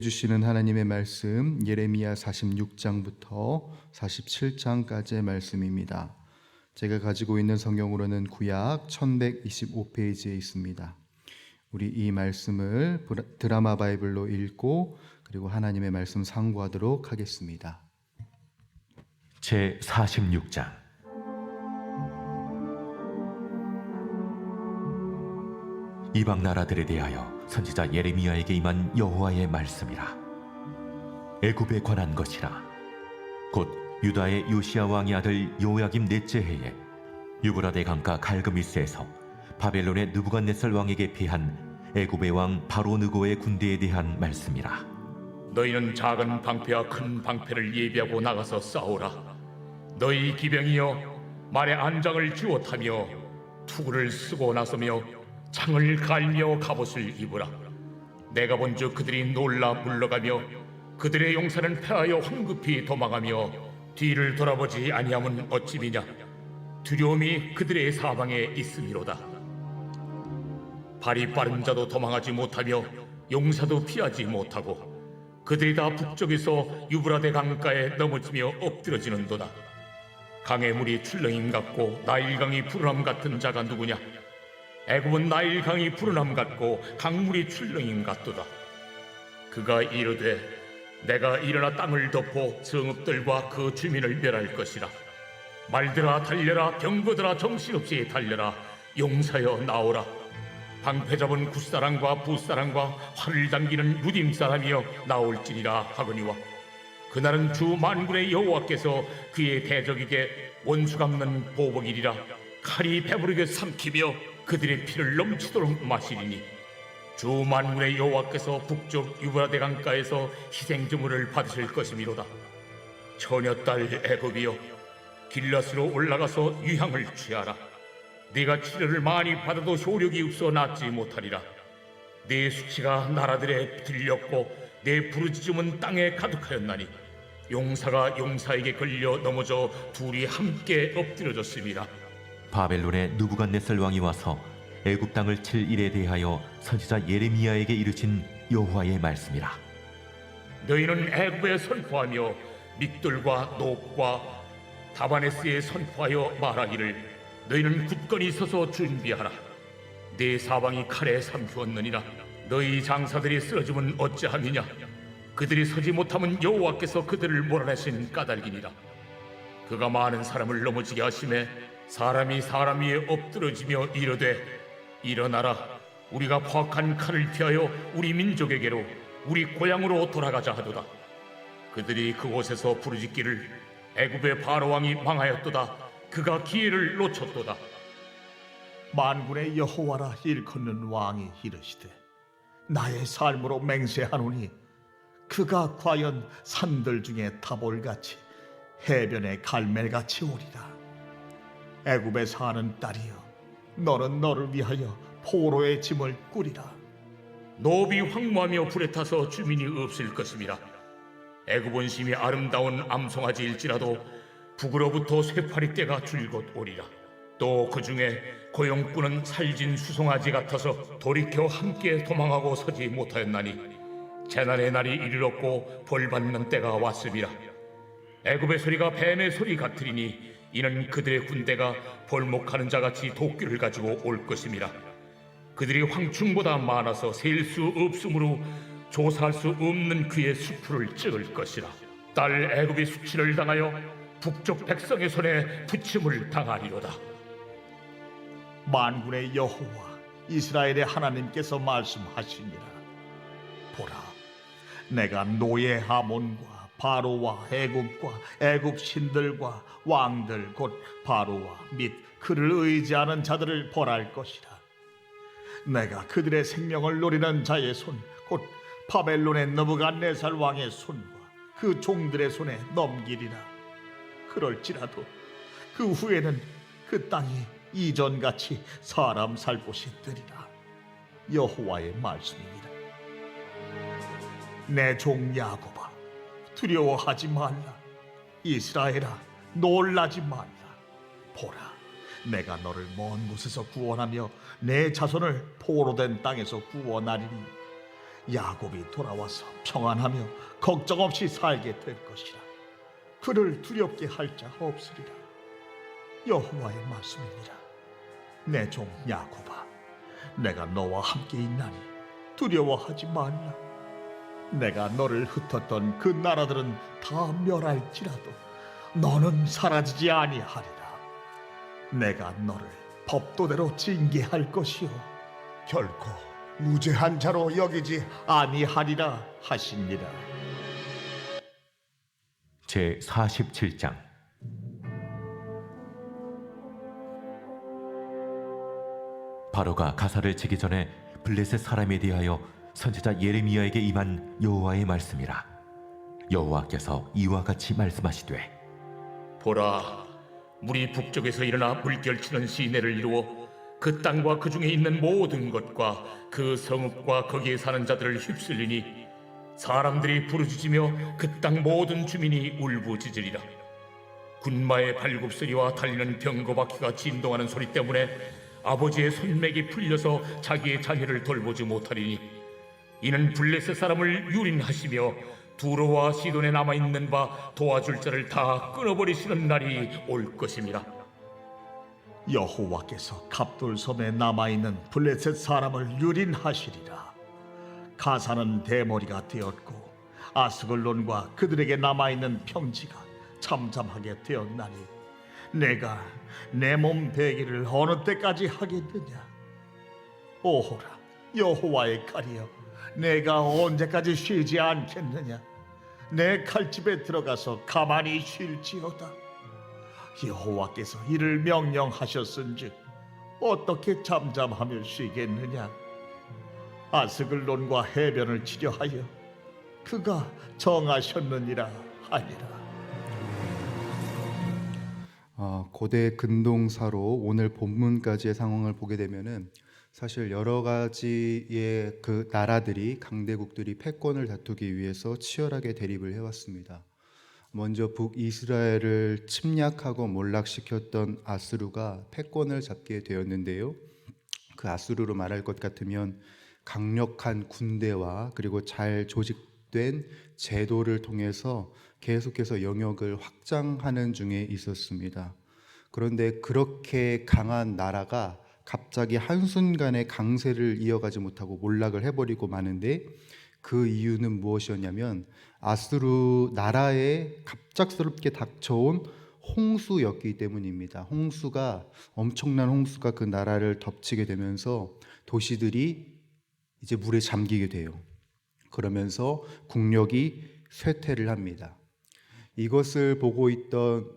주시는 하나님의 말씀 예레미야 46장부터 47장까지의 말씀입니다. 제가 가지고 있는 성경으로는 구약 1125페이지에 있습니다. 우리 이 말씀을 드라마 바이블로 읽고 그리고 하나님의 말씀 상고하도록 하겠습니다. 제 46장. 이방 나라들에 대하여 선지자 예레미야에게 임한 여호와의 말씀이라. 애굽에 관한 것이라. 곧 유다의 요시야 왕의 아들 요야김 넷째 해에 유브라데 강가 갈그미스에서 바벨론의 느부갓네살 왕에게 패한 애굽의 왕 바로 느고의 군대에 대한 말씀이라. 너희는 작은 방패와 큰 방패를 예비하고 나가서 싸우라. 너희 기병이여 말의 안장을 쥐어 타며 투구를 쓰고 나서며 창을 갈며 갑옷을 입으라. 내가 본즉 그들이 놀라 물러가며 그들의 용사는 패하여 황급히 도망하며 뒤를 돌아보지 아니함은 어찌미냐. 두려움이 그들의 사방에 있음이로다. 발이 빠른 자도 도망하지 못하며 용사도 피하지 못하고 그들이 다 북쪽에서 유브라데 강가에 넘어지며 엎드러지는도다. 강의 물이 출렁임 같고 나일강이 푸른함 같은 자가 누구냐. 애굽은 나일강이 푸른함 같고 강물이 출렁임 같도다. 그가 이르되 내가 일어나 땅을 덮어 성읍들과 그 주민을 멸할 것이라. 말들아 달려라. 병거들아 정신없이 달려라. 용사여 나오라. 방패 잡은 굿사람과 붓사람과 활을 당기는 무딤사람이여 나올지니라 하거니와 그날은 주 만군의 여호와께서 그의 대적에게 원수 갚는 보복이리라. 칼이 배부르게 삼키며 그들의 피를 넘치도록 마시리니 주 만군의 여호와께서 북쪽 유브라데 강가에서 희생제물을 받으실 것이미로다. 처녀딸 애굽이여 길앗으로 올라가서 유향을 취하라. 네가 치료를 많이 받아도 효력이 없어 낫지 못하리라. 네 수치가 나라들에 들렸고 내 부르짖음은 땅에 가득하였나니 용사가 용사에게 걸려 넘어져 둘이 함께 엎드려졌습니다. 바벨론의 느부갓네살 왕이 와서 애굽 땅을 칠 일에 대하여 선지자 예레미야에게 이르신 여호와의 말씀이라. 너희는 애굽에 선포하며 믹돌과 높과 다바네스에 선포하여 말하기를 너희는 굳건히 서서 준비하라. 네 사방이 칼에 삼키었느니라. 너희 장사들이 쓰러지면 어찌함이냐. 그들이 서지 못하면 여호와께서 그들을 몰아내신 까닭이니라. 그가 많은 사람을 넘어지게 하심에 사람이 사람 위에 엎드러지며 이르되 일어나라. 우리가 포악한 칼을 피하여 우리 민족에게로 우리 고향으로 돌아가자 하도다. 그들이 그곳에서 부르짖기를 애굽의 바로왕이 망하였도다. 그가 기회를 놓쳤도다. 만군의 여호와라 일컫는 왕이 이르시되 나의 삶으로 맹세하노니 그가 과연 산들 중에 타볼같이 해변의 갈멜같이 오리라. 애굽에 사는 딸이여 너는 너를 위하여 포로의 짐을 꾸리라. 노비 황무하며 불에 타서 주민이 없을 것임이라. 애굽 심히 아름다운 암송아지일지라도 북으로부터 쇠파리 떼가 줄곧 오리라. 또 그 중에 고용꾼은 살진 수송아지 같아서 돌이켜 함께 도망하고 서지 못하였나니 재난의 날이 이르렀고 벌받는 때가 왔음이라. 애굽의 소리가 뱀의 소리 같으리니 이는 그들의 군대가 벌목하는 자같이 도끼를 가지고 올 것임이라. 그들이 황충보다 많아서 셀 수 없으므로 조사할 수 없는 그의 수풀을 찍을 것이라. 딸 애굽이 수치를 당하여 북쪽 백성의 손에 부침을 당하리로다. 만군의 여호와 이스라엘의 하나님께서 말씀하시니라. 보라, 내가 노예 하몬과 바로와 애굽과 애굽 신들과 왕들 곧 바로와 및 그를 의지하는 자들을 벌할 것이라. 내가 그들의 생명을 노리는 자의 손 곧 바벨론의 느부갓네살 왕의 손과 그 종들의 손에 넘기리라. 그럴지라도 그 후에는 그 땅이 이전같이 사람 살 곳이 되리라. 여호와의 말씀입니다. 내 종 야곱아 두려워하지 말라. 이스라엘아 놀라지 말라. 보라, 내가 너를 먼 곳에서 구원하며 내 자손을 포로된 땅에서 구원하리니 야곱이 돌아와서 평안하며 걱정 없이 살게 될 것이라. 그를 두렵게 할 자 없으리라. 여호와의 말씀이니라. 내 종 야곱아, 내가 너와 함께 있나니 두려워하지 말라. 내가 너를 흩었던 그 나라들은 다 멸할지라도 너는 사라지지 아니하리라. 내가 너를 법도대로 징계할 것이요 결코 무죄한 자로 여기지 아니하리라 하시니라. 제 47장. 바로가 가사를 치기 전에 블레셋 사람에 대하여 선지자 예레미야에게 임한 여호와의 말씀이라. 여호와께서 이와 같이 말씀하시되, 보라, 물이 북쪽에서 일어나 물결치는 시내를 이루어 그 땅과 그 중에 있는 모든 것과 그 성읍과 거기에 사는 자들을 휩쓸리니 사람들이 부르짖으며 그 땅 모든 주민이 울부짖으리라. 군마의 발굽소리와 달리는 병거바퀴가 진동하는 소리 때문에 아버지의 손맥이 풀려서 자기의 자녀를 돌보지 못하리니 이는 블레셋 사람을 유린하시며 두로와 시돈에 남아있는 바 도와줄 자를 다 끊어버리시는 날이 올 것임이라. 여호와께서 갑돌섬에 남아있는 블레셋 사람을 유린하시리라. 가사는 대머리가 되었고 아스글론과 그들에게 남아있는 평지가 잠잠하게 되었나니 내가 내 몸 베기를 어느 때까지 하겠느냐. 오호라 여호와의 칼이여, 내가 언제까지 쉬지 않겠느냐. 내 칼집에 들어가서 가만히 쉴지어다. 여호와께서 이를 명령하셨은즉 어떻게 잠잠하며 쉬겠느냐. 아스글론과 해변을 치려하여 그가 정하셨느니라 하니라. 고대 근동사로 오늘 본문까지의 상황을 보게 되면은 사실 여러 가지의 그 나라들이 강대국들이 패권을 다투기 위해서 치열하게 대립을 해왔습니다. 먼저 북이스라엘을 침략하고 몰락시켰던 아수르가 패권을 잡게 되었는데요. 그 아수르로 말할 것 같으면 강력한 군대와 그리고 잘 조직된 제도를 통해서 계속해서 영역을 확장하는 중에 있었습니다. 그런데 그렇게 강한 나라가 갑자기 한순간에 강세를 이어가지 못하고 몰락을 해버리고 마는데, 그 이유는 무엇이었냐면 아수르 나라에 갑작스럽게 닥쳐온 홍수였기 때문입니다. 엄청난 홍수가 그 나라를 덮치게 되면서 도시들이 이제 물에 잠기게 돼요. 그러면서 국력이 쇠퇴를 합니다. 이것을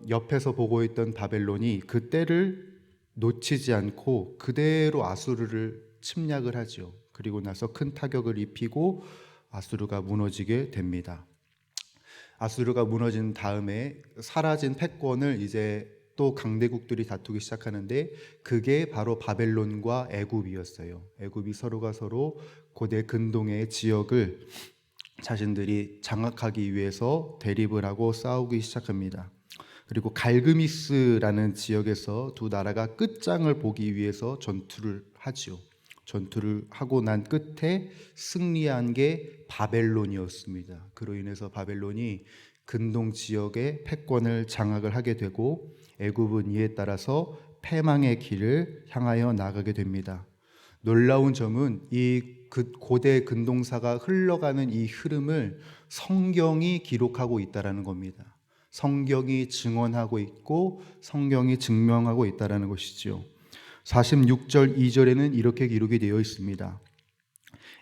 옆에서 보고 있던 바벨론이 그 때를 놓치지 않고 그대로 아수르를 침략을 하죠. 그리고 나서 큰 타격을 입히고 아수르가 무너지게 됩니다. 아수르가 무너진 다음에 사라진 패권을 이제 또 강대국들이 다투기 시작하는데, 그게 바로 바벨론과 애굽이었어요. 애굽이 서로가 서로 고대 근동의 지역을 자신들이 장악하기 위해서 대립을 하고 싸우기 시작합니다. 그리고 갈그미스라는 지역에서 두 나라가 끝장을 보기 위해서 전투를 하죠. 전투를 하고 난 끝에 승리한 게 바벨론이었습니다. 그로 인해서 바벨론이 근동 지역의 패권을 장악을 하게 되고 애굽은 이에 따라서 패망의 길을 향하여 나가게 됩니다. 놀라운 점은 이 고대 근동사가 흘러가는 이 흐름을 성경이 기록하고 있다는 겁니다. 성경이 증언하고 있고 성경이 증명하고 있다는 것이죠. 46절 2절에는 이렇게 기록이 되어 있습니다.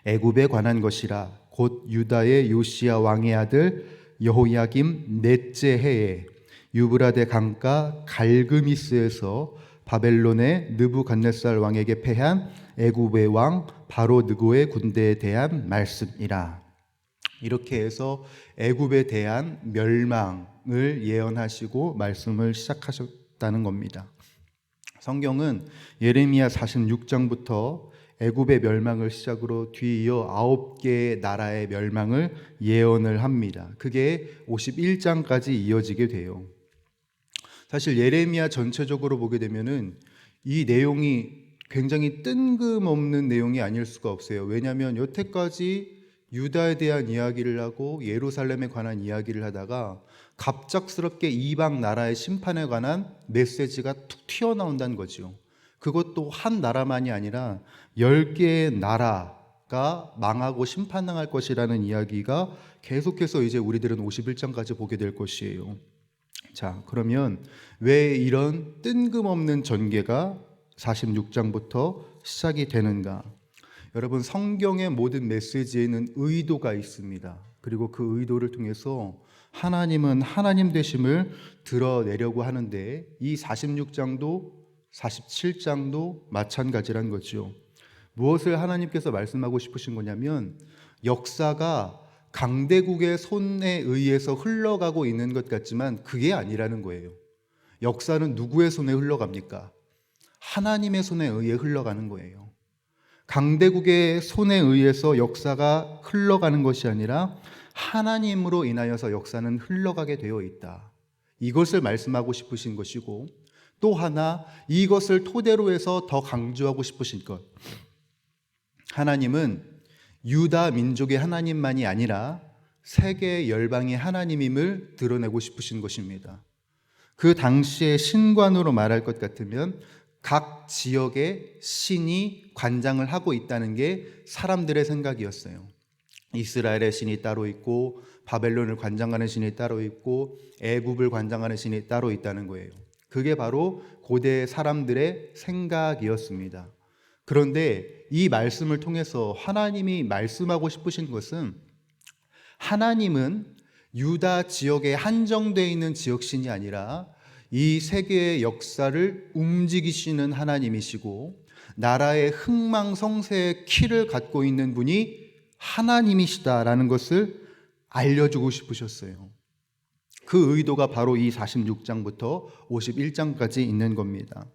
애굽에 관한 것이라 곧 유다의 요시야 왕의 아들 여호야김 넷째 해에 유브라데 강가 갈그미스에서 바벨론의 느부갓네살 왕에게 패한 애굽의 왕 바로 느고의 군대에 대한 말씀이라. 이렇게 해서 애굽에 대한 멸망을 예언하시고 말씀을 시작하셨다는 겁니다. 성경은 예레미야 46장부터 애굽의 멸망을 시작으로 뒤이어 9개의 나라의 멸망을 예언을 합니다. 그게 51장까지 이어지게 돼요. 사실 예레미야 전체적으로 보게 되면은 이 내용이 굉장히 뜬금없는 내용이 아닐 수가 없어요. 왜냐하면 여태까지 유다에 대한 이야기를 하고 예루살렘에 관한 이야기를 하다가 갑작스럽게 이방 나라의 심판에 관한 메시지가 툭 튀어나온다는 거죠. 그것도 한 나라만이 아니라 10개의 나라가 망하고 심판당할 것이라는 이야기가 계속해서 이제 우리들은 51장까지 보게 될 것이에요. 자, 그러면 왜 이런 뜬금없는 전개가 46장부터 시작이 되는가? 여러분, 성경의 모든 메시지에는 의도가 있습니다. 그리고 그 의도를 통해서 하나님은 하나님 되심을 드러내려고 하는데 이 46장도 47장도 마찬가지란 거죠. 무엇을 하나님께서 말씀하고 싶으신 거냐면 역사가 강대국의 손에 의해서 흘러가고 있는 것 같지만 그게 아니라는 거예요. 역사는 누구의 손에 흘러갑니까? 하나님의 손에 의해 흘러가는 거예요. 강대국의 손에 의해서 역사가 흘러가는 것이 아니라 하나님으로 인하여서 역사는 흘러가게 되어 있다. 이것을 말씀하고 싶으신 것이고, 또 하나 이것을 토대로 해서 더 강조하고 싶으신 것, 하나님은 유다 민족의 하나님만이 아니라 세계 열방의 하나님임을 드러내고 싶으신 것입니다. 그 당시의 신관으로 말할 것 같으면 각 지역의 신이 관장을 하고 있다는 게 사람들의 생각이었어요. 이스라엘의 신이 따로 있고 바벨론을 관장하는 신이 따로 있고 애굽을 관장하는 신이 따로 있다는 거예요. 그게 바로 고대 사람들의 생각이었습니다. 그런데 이 말씀을 통해서 하나님이 말씀하고 싶으신 것은 하나님은 유다 지역에 한정되어 있는 지역신이 아니라 이 세계의 역사를 움직이시는 하나님이시고 나라의 흥망성쇠의 키를 갖고 있는 분이 하나님이시다라는 것을 알려주고 싶으셨어요. 그 의도가 바로 이 46장부터 51장까지 있는 겁니다.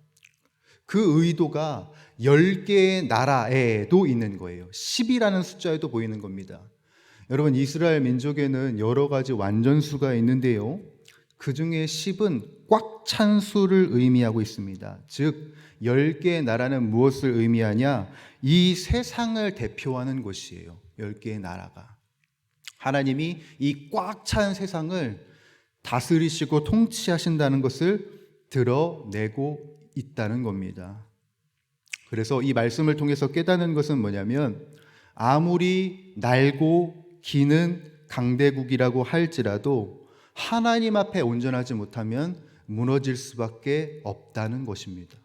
그 의도가 10개의 나라에도 있는 거예요. 10이라는 숫자에도 보이는 겁니다. 여러분, 이스라엘 민족에는 여러 가지 완전수가 있는데요, 그 중에 10은 꽉 찬 수를 의미하고 있습니다. 즉 10개의 나라는 무엇을 의미하냐? 이 세상을 대표하는 곳이에요. 10개의 나라가. 하나님이 이 꽉 찬 세상을 다스리시고 통치하신다는 것을 드러내고 있다는 겁니다. 그래서 이 말씀을 통해서 깨닫는 것은 뭐냐면 아무리 날고 기는 강대국이라고 할지라도 하나님 앞에 온전하지 못하면 무너질 수밖에 없다는 것입니다.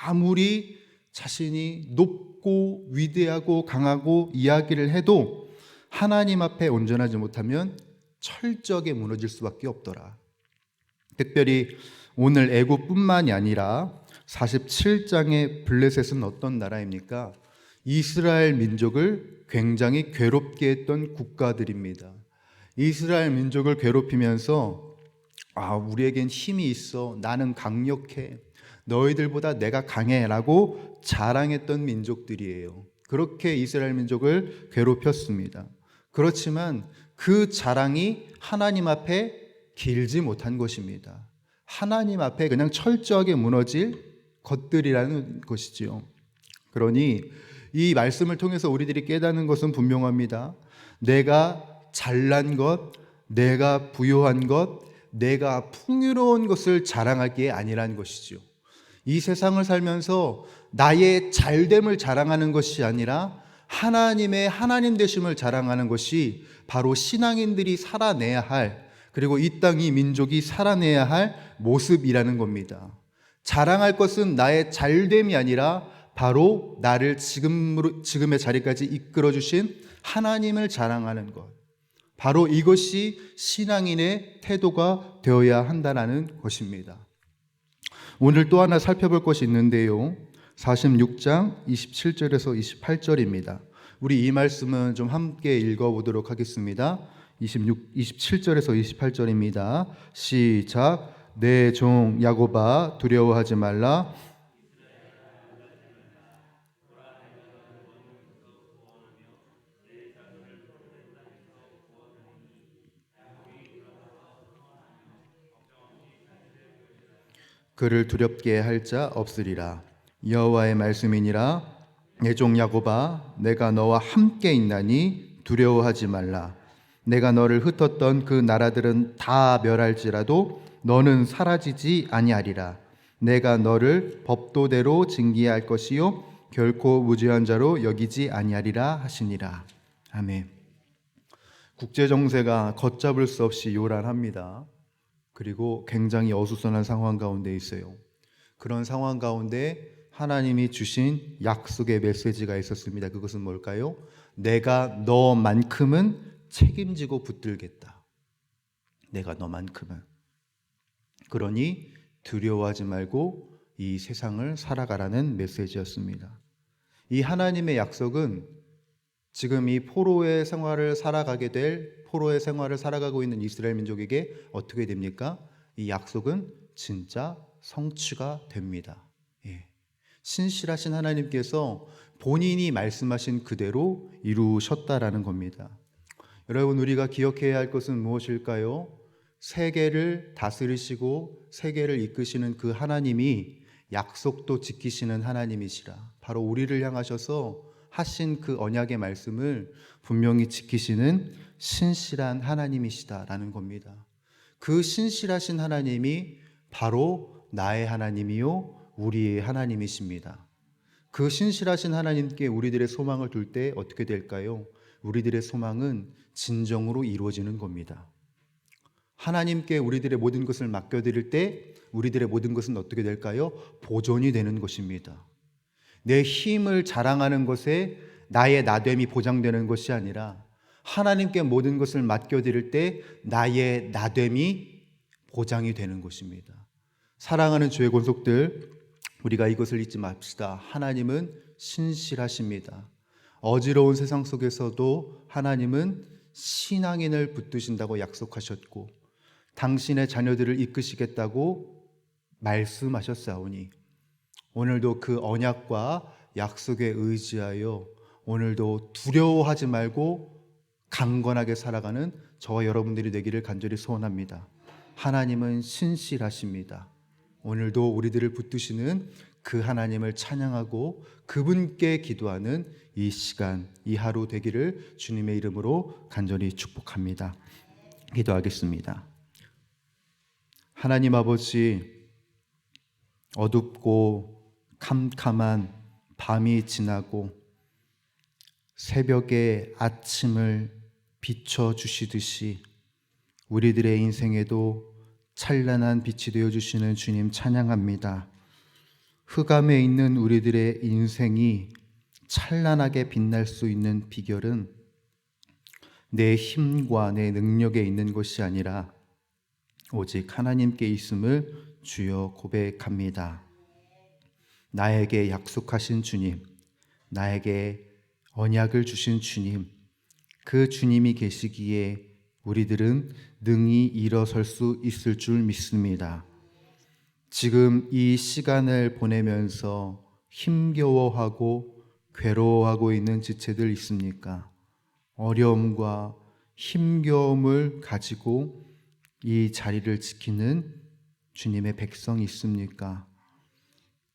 아무리 자신이 높고 위대하고 강하고 이야기를 해도 하나님 앞에 온전하지 못하면 철저하게 무너질 수밖에 없더라. 특별히 오늘 애굽뿐만이 아니라 47장의 블레셋은 어떤 나라입니까? 이스라엘 민족을 굉장히 괴롭게 했던 국가들입니다. 이스라엘 민족을 괴롭히면서 우리에겐 힘이 있어, 나는 강력해, 너희들보다 내가 강해 라고 자랑했던 민족들이에요. 그렇게 이스라엘 민족을 괴롭혔습니다. 그렇지만 그 자랑이 하나님 앞에 길지 못한 것입니다. 하나님 앞에 그냥 철저하게 무너질 것들이라는 것이지요. 그러니 이 말씀을 통해서 우리들이 깨닫는 것은 분명합니다. 내가 잘난 것, 내가 부유한 것, 내가 풍요로운 것을 자랑할 게 아니라는 것이죠. 이 세상을 살면서 나의 잘됨을 자랑하는 것이 아니라 하나님의 하나님 되심을 자랑하는 것이 바로 신앙인들이 살아내야 할, 그리고 이 땅 이 민족이 살아내야 할 모습이라는 겁니다. 자랑할 것은 나의 잘됨이 아니라 바로 나를 지금의 자리까지 이끌어 주신 하나님을 자랑하는 것, 바로 이것이 신앙인의 태도가 되어야 한다는 것입니다. 오늘 또 하나 살펴볼 것이 있는데요, 46장 27절에서 28절입니다. 우리 이 말씀은 좀 함께 읽어보도록 하겠습니다. 27절에서 28절입니다. 시작. 내 종 야곱아 두려워하지 말라. 그를 두렵게 할 자 없으리라. 여호와의 말씀이니라. 내 종 야곱아 내가 너와 함께 있나니 두려워하지 말라. 내가 너를 흩었던 그 나라들은 다 멸할지라도 너는 사라지지 아니하리라. 내가 너를 법도대로 징계할 것이요 결코 무죄한 자로 여기지 아니하리라 하시니라. 아멘. 국제 정세가 걷잡을 수 없이 요란합니다. 그리고 굉장히 어수선한 상황 가운데 있어요. 그런 상황 가운데 하나님이 주신 약속의 메시지가 있었습니다. 그것은 뭘까요? 내가 너만큼은 책임지고 붙들겠다. 내가 너만큼은. 그러니 두려워하지 말고 이 세상을 살아가라는 메시지였습니다. 이 하나님의 약속은 지금 이 포로의 생활을 살아가고 있는 이스라엘 민족에게 어떻게 됩니까? 이 약속은 진짜 성취가 됩니다. 예. 신실하신 하나님께서 본인이 말씀하신 그대로 이루셨다라는 겁니다. 여러분, 우리가 기억해야 할 것은 무엇일까요? 세계를 다스리시고 세계를 이끄시는 그 하나님이 약속도 지키시는 하나님이시라. 바로 우리를 향하셔서 하신 그 언약의 말씀을 분명히 지키시는 신실한 하나님이시다라는 겁니다. 그 신실하신 하나님이 바로 나의 하나님이요 우리의 하나님이십니다. 그 신실하신 하나님께 우리들의 소망을 둘 때 어떻게 될까요? 우리들의 소망은 진정으로 이루어지는 겁니다. 하나님께 우리들의 모든 것을 맡겨드릴 때 우리들의 모든 것은 어떻게 될까요? 보존이 되는 것입니다. 내 힘을 자랑하는 것에 나의 나됨이 보장되는 것이 아니라 하나님께 모든 것을 맡겨드릴 때 나의 나됨이 보장이 되는 것입니다. 사랑하는 주의 권속들, 우리가 이것을 잊지 맙시다. 하나님은 신실하십니다. 어지러운 세상 속에서도 하나님은 신앙인을 붙드신다고 약속하셨고 당신의 자녀들을 이끄시겠다고 말씀하셨사오니 오늘도 그 언약과 약속에 의지하여 오늘도 두려워하지 말고 강건하게 살아가는 저와 여러분들이 되기를 간절히 소원합니다. 하나님은 신실하십니다. 오늘도 우리들을 붙드시는 그 하나님을 찬양하고 그분께 기도하는 이 시간, 이 하루 되기를 주님의 이름으로 간절히 축복합니다. 기도하겠습니다. 하나님 아버지, 어둡고 캄캄한 밤이 지나고 새벽에 아침을 비춰주시듯이 우리들의 인생에도 찬란한 빛이 되어주시는 주님 찬양합니다. 흑암에 있는 우리들의 인생이 찬란하게 빛날 수 있는 비결은 내 힘과 내 능력에 있는 것이 아니라 오직 하나님께 있음을 주여 고백합니다. 나에게 약속하신 주님, 나에게 언약을 주신 주님, 그 주님이 계시기에 우리들은 능히 일어설 수 있을 줄 믿습니다. 지금 이 시간을 보내면서 힘겨워하고 괴로워하고 있는 지체들 있습니까? 어려움과 힘겨움을 가지고 이 자리를 지키는 주님의 백성이 있습니까?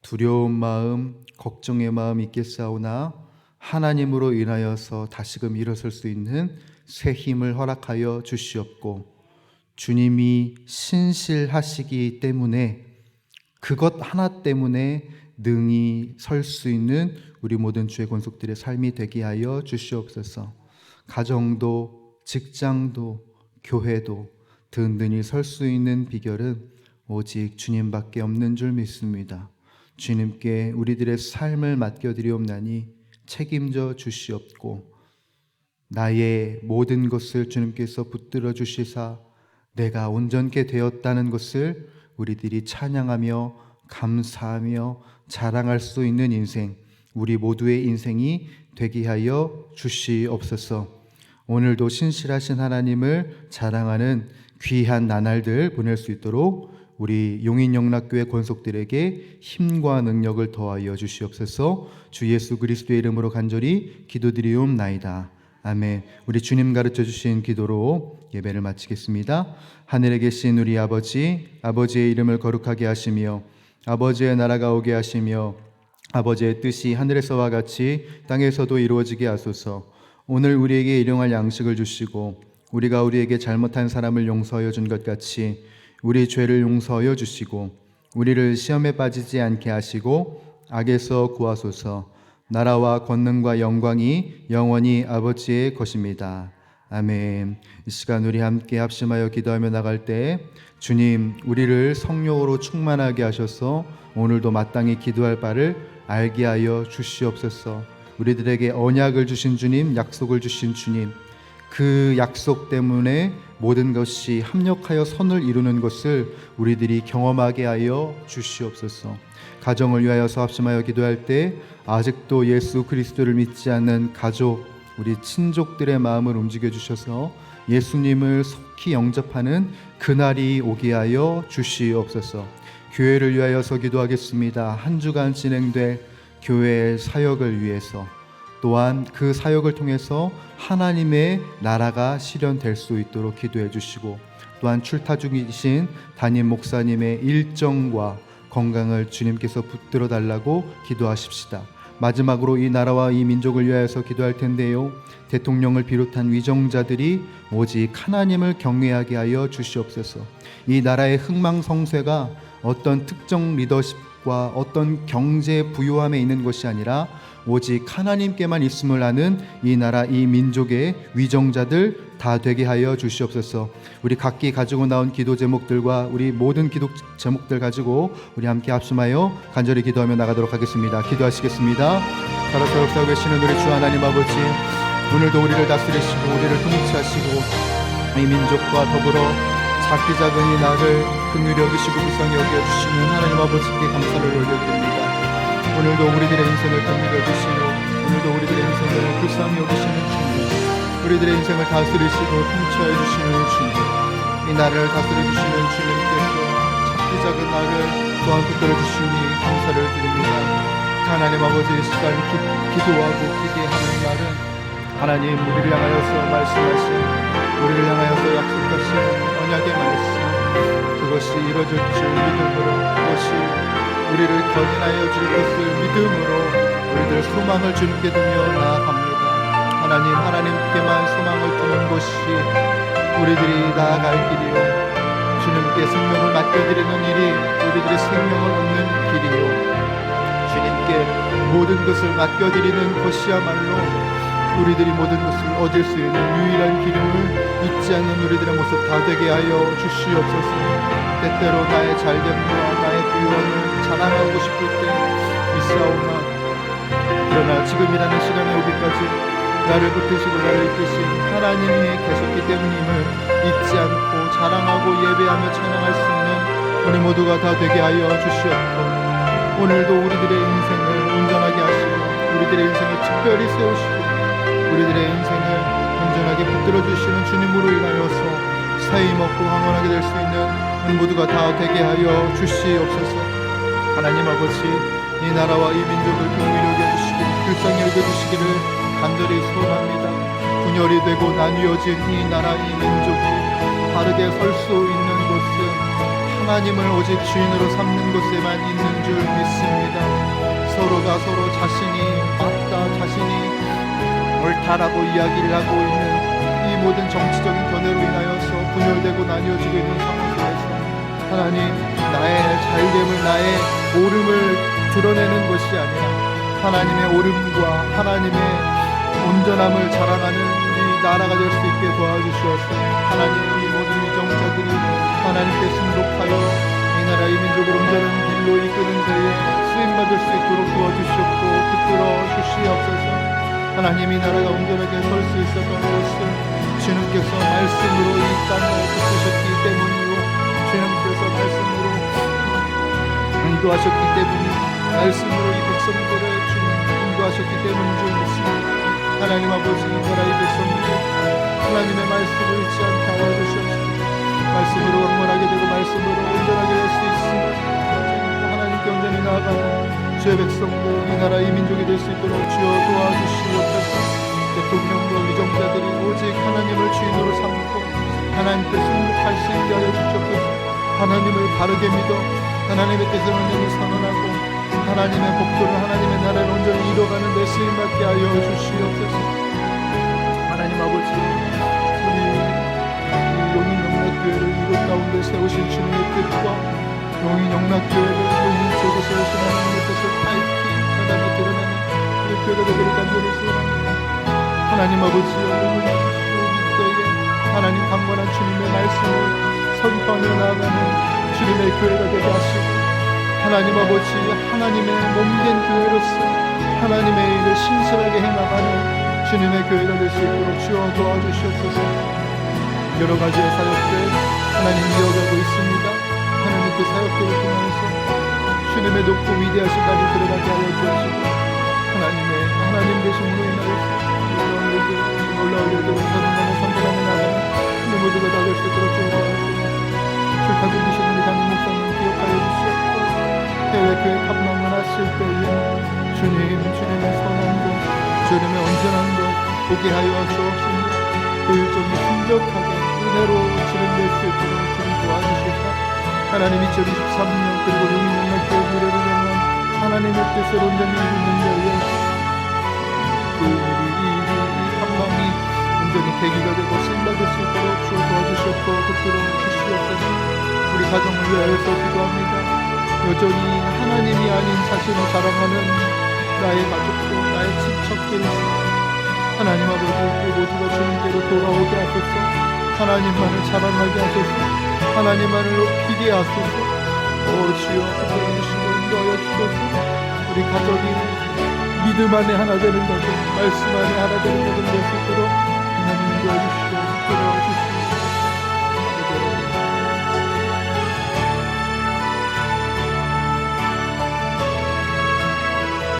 두려운 마음, 걱정의 마음 있겠사오나 하나님으로 인하여서 다시금 일어설 수 있는 새 힘을 허락하여 주시옵고 주님이 신실하시기 때문에 그것 하나 때문에 능히 설 수 있는 우리 모든 주의 권속들의 삶이 되게 하여 주시옵소서. 가정도 직장도 교회도 든든히 설 수 있는 비결은 오직 주님밖에 없는 줄 믿습니다. 주님께 우리들의 삶을 맡겨드리옵나니 책임져 주시옵고 나의 모든 것을 주님께서 붙들어 주시사 내가 온전케 되었다는 것을 우리들이 찬양하며 감사하며 자랑할 수 있는 인생, 우리 모두의 인생이 되게 하여 주시옵소서. 오늘도 신실하신 하나님을 자랑하는 귀한 나날들 보낼 수 있도록 우리 용인영락교회 권속들에게 힘과 능력을 더하여 주시옵소서. 주 예수 그리스도의 이름으로 간절히 기도드리옵나이다. 아멘. 우리 주님 가르쳐 주신 기도로 예배를 마치겠습니다. 하늘에 계신 우리 아버지, 아버지의 이름을 거룩하게 하시며 아버지의 나라가 오게 하시며 아버지의 뜻이 하늘에서와 같이 땅에서도 이루어지게 하소서. 오늘 우리에게 일용할 양식을 주시고 우리가 우리에게 잘못한 사람을 용서하여 준 것 같이 우리 죄를 용서하여 주시고 우리를 시험에 빠지지 않게 하시고 악에서 구하소서. 나라와 권능과 영광이 영원히 아버지의 것입니다. 아멘. 이 시간 우리 함께 합심하여 기도하며 나갈 때 주님, 우리를 성령으로 충만하게 하셔서 오늘도 마땅히 기도할 바를 알게 하여 주시옵소서. 우리들에게 언약을 주신 주님, 약속을 주신 주님, 그 약속 때문에 모든 것이 합력하여 선을 이루는 것을 우리들이 경험하게 하여 주시옵소서. 가정을 위하여서 합심하여 기도할 때 아직도 예수 그리스도를 믿지 않는 가족, 우리 친족들의 마음을 움직여 주셔서 예수님을 속히 영접하는 그날이 오게 하여 주시옵소서. 교회를 위하여서 기도하겠습니다. 한 주간 진행될 교회의 사역을 위해서, 또한 그 사역을 통해서 하나님의 나라가 실현될 수 있도록 기도해 주시고, 또한 출타 중이신 담임 목사님의 일정과 건강을 주님께서 붙들어 달라고 기도하십시다. 마지막으로 이 나라와 이 민족을 위하여서 기도할 텐데요, 대통령을 비롯한 위정자들이 오직 하나님을 경외하게 하여 주시옵소서. 이 나라의 흥망성쇠가 어떤 특정 리더십과 어떤 경제 부유함에 있는 것이 아니라 오직 하나님께만 있음을 아는 이 나라 이 민족의 위정자들 다 되게 하여 주시옵소서. 우리 각기 가지고 나온 기도 제목들과 우리 모든 기도 제목들 가지고 우리 함께 합심하여 간절히 기도하며 나가도록 하겠습니다. 기도하시겠습니다. 살아서 역사하고 계시는 우리 주 하나님 아버지, 오늘도 우리를 다스리시고 우리를 통치하시고 이 민족과 더불어 작디 작은 이 나를 긍휼히 여기시고 불쌍히 여겨주시는 하나님 아버지께 감사를 올려드립니다. 오늘도 우리들의 인생을 긍휼히 여기시고 오늘도 우리들의 인생을 불쌍히 여기시는 주님, 우리들의 인생을 다스리시고 통치하여 주시는 주님, 이 나라를 다스려 주시는 주님께서 작디 작은 나를 또한 붙들어 주시니 감사를 드립니다. 하나님 아버지, 이 시간 기도하고 기대하는 말은 하나님 우리를 향하여서 말씀하신, 우리를 향하여서 약속하신 언약의 말씀, 그것이 이루어질 줄 믿음으로, 그것이 우리를 견인하여 줄 것을 믿음으로 우리들 소망을 주님께 두며 나아갑니다. 하나님, 하나님께만 소망을 두는 것이 우리들이 나아갈 길이요, 주님께 생명을 맡겨드리는 일이 우리들의 생명을 얻는 길이요, 주님께 모든 것을 맡겨드리는 것이야말로 우리들이 모든 것을 얻을 수 있는 유일한 길임을 잊지 않는 우리들의 모습 다 되게 하여 주시옵소서. 때때로 나의 잘됨과 나의 부유함을 자랑하고 싶을 때 있사오나, 그러나 지금이라는 시간에 오기까지 나를 붙드시고 나를 이끄신 하나님이 계셨기 때문임을 잊지 않고 자랑하고 예배하며 찬양할 수 있는 우리 모두가 다 되게 하여 주시옵고, 오늘도 우리들의 인생을 온전하게 하시고 우리들의 인생을 특별히 세우시고 우리들의 인생을 온전하게 붙들어 주시는 주님으로 인하여서 사이 먹고 황홀하게 될 수 있는 우리 모두가 다 되게 하여 주시옵소서. 하나님 아버지, 이 나라와 이 민족을 긍휼히 여겨주시고 불쌍히 여겨주시기를 간절히 소원합니다. 분열이 되고 나뉘어진 이 나라 이 민족이 바르게 설 수 있는 곳은 하나님을 오직 주인으로 삼는 곳에만 있는 줄 믿습니다. 서로가 서로 자신이 맞다, 자신이 옳다라고 이야기를 하고 있는 이 모든 정치적인 견해로 인하여서 분열되고 나뉘어지고 있는 상황 속에서 하나님, 나의 잘됨을, 나의 옳음을 드러내는 것이 아니라 하나님의 옳음과 하나님의 온전함을 자랑하는 이 나라가 될 수 있게 도와주시옵소서. 하나님, 이 모든 위정자들이 하나님께 순복하여 이 나라 이 민족을 온전한 길로 이끄는 데에 쓰임받을 수 있도록 도와주시옵고 붙들어 주시옵소서. 하나님, 이 나라가 온전하게 설 수 있었던 것은 주님께서 말씀으로 이 땅을 붙드셨기 때문이요, 주님께서 말씀으로 인도하셨기 때문이요, 말씀으로 이 백성들을 주님 인도하셨기 때문인 줄 믿습니다. 하나님 아버지, 이 나라 이 백성들 하나님의 말씀을 잊지 않게 하여 주시옵소서. 말씀으로 강건하게 되고 말씀으로 온전하게 될 수 있으며 하나님께 온전히 나아가는 주의 백성들, 이 나라 이 민족이 될 수 있도록 주여 도와주시옵소서. 대통령도 위정자들이 오직 하나님을 주인으로 삼고 하나님께 순복할 수 있게 하여 주시옵소서. 하나님을 바르게 믿어 하나님의 뜻을 온전히 선언하고 하나님의 복도를, 하나님의 나라를 온전히 이뤄가는 데 쓰임받게 하여 주시옵소서. 아버지, 우리 용인영락교회를 이곳 가운데 세우신 주님의 뜻과 용인영락교회를 용인 지역에 세우신 하나님의 뜻을 밝히 전하며 드러내는 우리 교회가 되기를 간절히 소원합니다. 하나님 아버지, 여러분 이때에 하나님 강건한 주님의 말씀을 선포하며 나아가는 주님의 교회가 되게 하시고, 하나님 아버지, 하나님의 몸된 교회로서 하나님의 일을 신실하게 해나가는 주님의 교회가 될 수 있도록 주여 도와주시옵소서. 여러 가지의 사역들 하나님 이어가고 있습니다. 하나님 그 사역들을 통해서 주님의 높고 위대하신 날이 들어가게 하여 주시고, 하나님 되심으로 인하여서 놀라운 일들을 선언하며 선포하며 나가는 우리 모두가 다 될 수 있도록 주여 도와주시옵소서. 출타 들리신 우리 담임 목사님 기억하여 주시옵고, 해외 교회 탐방을 하실 때에 주님의 선한 것, 주님의 온전한 것 보게 하여 주옵시며, 그 일정이 순적하게 은혜로 진행될 수 있도록 주님 도와주시옵소서. 하나님 2023년 그리고 용인영락교회 미래를 향한 하나님의 뜻을 온전히 이루는 데에 이 탐방이 온전히 계기가 되고 쓰임받을 수 있도록 주여 도와주시옵고 붙들어 주시옵소서. 우리 가정을 위하여서 기도합니다. 여전히 하나님이 아닌 자신을 자랑하는 나의 가족들, 나의 친척들, 하나님 아버지, 그 모두가 주님께로 돌아오게 하소서. 하나님만을 자랑하게 하소서. 하나님만을 높이게 하소서. 주여 붙들어주시고 인도하여 주소서. 우리 가족이 믿음 안에 하나 되는 것은, 말씀 안에 하나 되는 것은 될 수 있도록 하나님 인도해 주시고 붙들어 주시고